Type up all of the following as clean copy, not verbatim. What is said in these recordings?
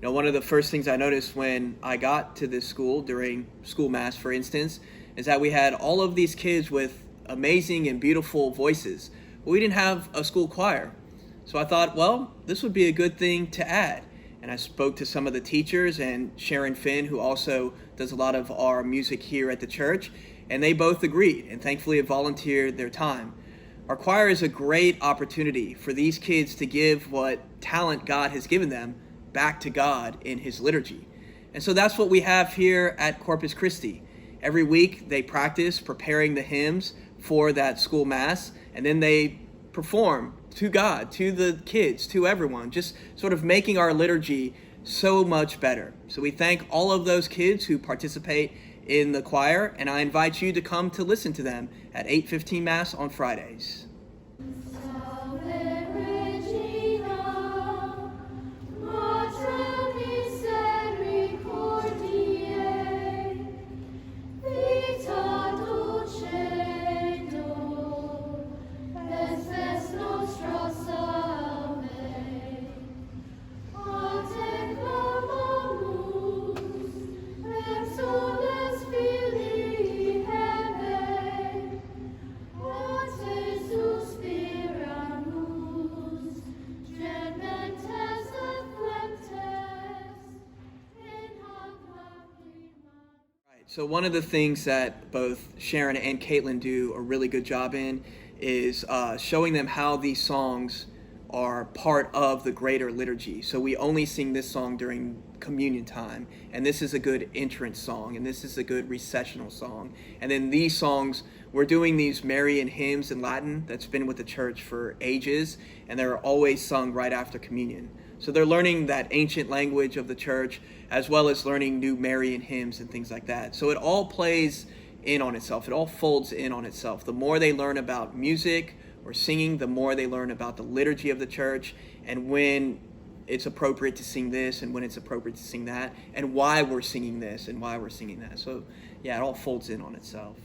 One of the first things I noticed when I got to this school during school mass, for instance, is that we had all of these kids with amazing and beautiful voices. But we didn't have a school choir. So I thought, well, this would be a good thing to add. And I spoke to some of the teachers and Sharon Finn, who also does a lot of our music here at the church, and they both agreed and thankfully have volunteered their time. Our choir is a great opportunity for these kids to give what talent God has given them back to God in his liturgy. And so that's what we have here at Corpus Christi. Every week they practice preparing the hymns for that school mass, and then they perform to God, to the kids, to everyone, just sort of making our liturgy so much better. So we thank all of those kids who participate in the choir, and I invite you to come to listen to them at 8:15 Mass on Fridays. So one of the things that both Sharon and Caitlin do a really good job in is showing them how these songs are part of the greater liturgy. So we only sing this song during communion time, and this is a good entrance song, and this is a good recessional song. And then these songs, we're doing these Marian hymns in Latin that's been with the church for ages, and they're always sung right after communion. So they're learning that ancient language of the church, as well as learning new Marian hymns and things like that. So it all plays in on itself. It all folds in on itself. The more they learn about music or singing, the more they learn about the liturgy of the church, and when it's appropriate to sing this and when it's appropriate to sing that, and why we're singing this and why we're singing that. So yeah, it all folds in on itself.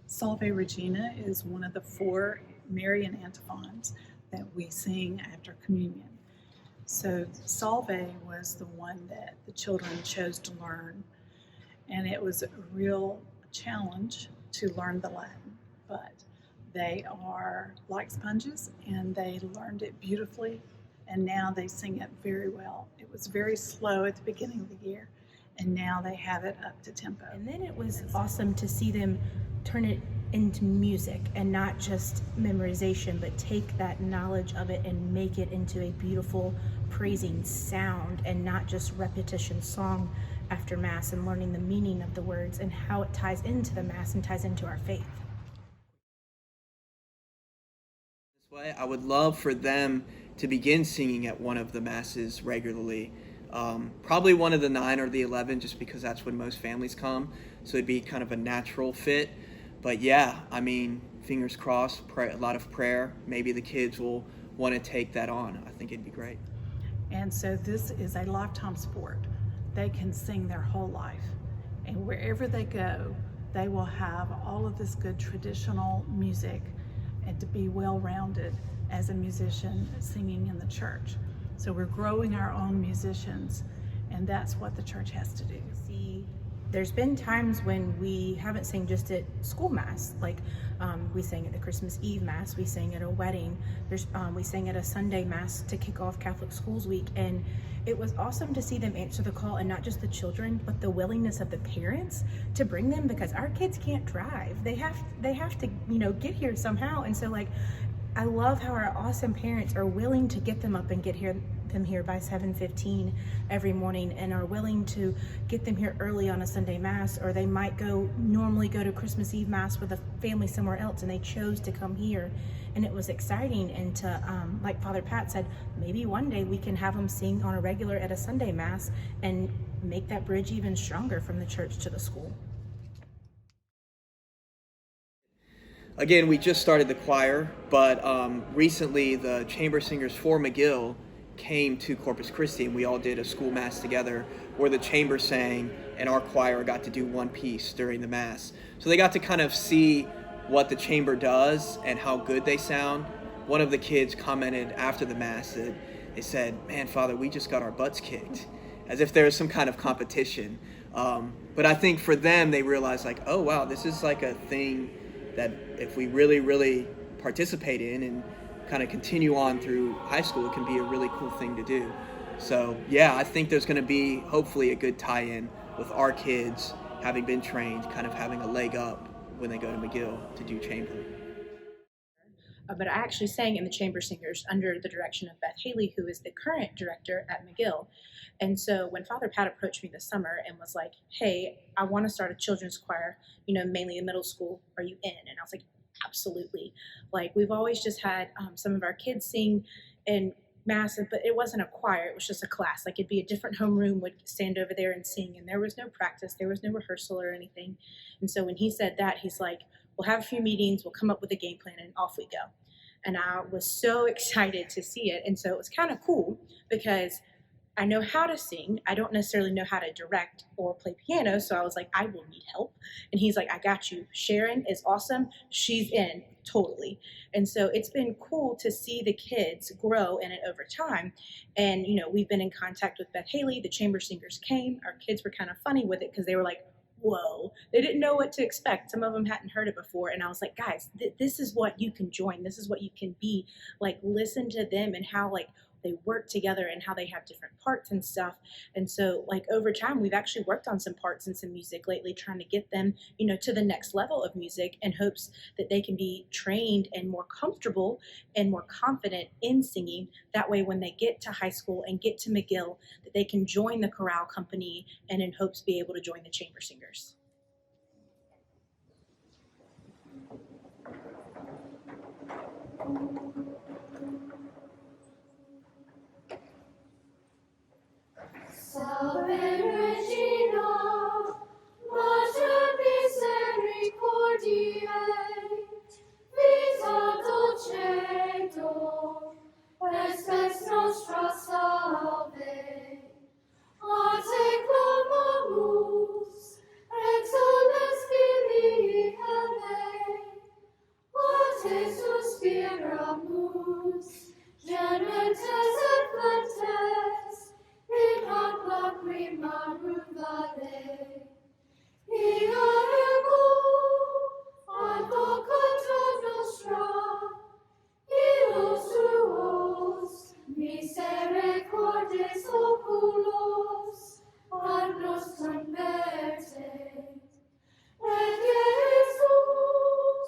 Salve Regina is one of the 4 Marian antiphons that we sing after communion. So Salve was the one that the children chose to learn, and it was a real challenge to learn the Latin, but they are like sponges and they learned it beautifully, and now they sing it very well. It was very slow at the beginning of the year, and now they have it up to tempo. And then it was awesome to see them turn it into music and not just memorization, but take that knowledge of it and make it into a beautiful praising sound, and not just repetition song after Mass, and learning the meaning of the words and how it ties into the Mass and ties into our faith. This way, I would love for them to begin singing at one of the Masses regularly. Probably one of the 9 or the 11, just because that's when most families come. So it'd be kind of a natural fit. But yeah, I mean, fingers crossed, a lot of prayer. Maybe the kids will want to take that on. I think it'd be great. And so this is a lifetime sport. They can sing their whole life. And wherever they go, they will have all of this good traditional music and to be well-rounded as a musician singing in the church. So we're growing our own musicians, and that's what the church has to do. See, there's been times when we haven't sang just at school Mass, like we sang at the Christmas Eve Mass, we sang at a wedding, we sang at a Sunday Mass to kick off Catholic Schools Week, and it was awesome to see them answer the call, and not just the children, but the willingness of the parents to bring them, because our kids can't drive. They have to, get here somehow. And so I love how our awesome parents are willing to get them up and get here them here by 7:15 every morning and are willing to get them here early on a Sunday Mass, or they might normally go to Christmas Eve Mass with a family somewhere else, and they chose to come here. And it was exciting. And to, like Father Pat said, maybe one day we can have them sing on a regular at a Sunday Mass and make that bridge even stronger from the church to the school. Again, we just started the choir, but recently the chamber singers for McGill came to Corpus Christi, and we all did a school mass together where the chamber sang and our choir got to do one piece during the mass. So they got to kind of see what the chamber does and how good they sound. One of the kids commented after the mass that they said, "Man, Father, we just got our butts kicked," as if there was some kind of competition. But I think for them, they realized like, oh wow, this is like a thing that if we really, really participate in and kind of continue on through high school, it can be a really cool thing to do. So yeah, I think there's going to be hopefully a good tie-in with our kids having been trained, kind of having a leg up when they go to McGill to do chamber. But I actually sang in the chamber singers under the direction of Beth Haley, who is the current director at McGill. And so when Father Pat approached me this summer and was like, "Hey, I want to start a children's choir, mainly in middle school. Are you in?" And I was like, absolutely. Like, we've always just had some of our kids sing in mass, but it wasn't a choir, it was just a class. Like, it'd be a different homeroom would stand over there and sing, and there was no practice, there was no rehearsal or anything. And so when he said that, he's like, "We'll have a few meetings, we'll come up with a game plan, and off we go." And I was so excited to see it. And so it was kind of cool because I know how to sing. I don't necessarily know how to direct or play piano. So I was like, I will need help. And he's like, "I got you. Sharon is awesome. She's in totally." And so it's been cool to see the kids grow in it over time. And, we've been in contact with Beth Haley. The chamber singers came. Our kids were kind of funny with it because they were like, whoa, they didn't know what to expect. Some of them hadn't heard it before. And I was like, guys, this is what you can join. This is what you can be. Like, listen to them and how, like, they work together and how they have different parts and stuff. And so, like, over time, we've actually worked on some parts and some music lately, trying to get them, to the next level of music in hopes that they can be trained and more comfortable and more confident in singing. That way, when they get to high school and get to McGill, that they can join the chorale company and in hopes be able to join the chamber singers. Salve Regina, Mater Misericordiae, vita dulcedo, espes nostra salve. A te clamamus, exules filii Hevae, a te suspiramus, gementes et flentes, in hoc lacrimarum vale. Ia ego, advocata nostra, illos tuos, misericordes oculos, ad nos converte. Et Jesus,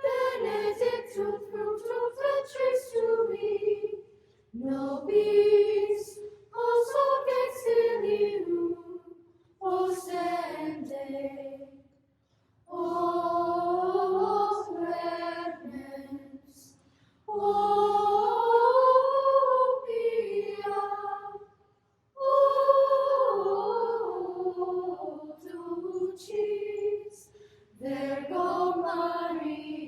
benedictum fructum ventris tui, nobis post hoc exilium ostende. O clemens, o pia, o dulcis, Virgo Maria.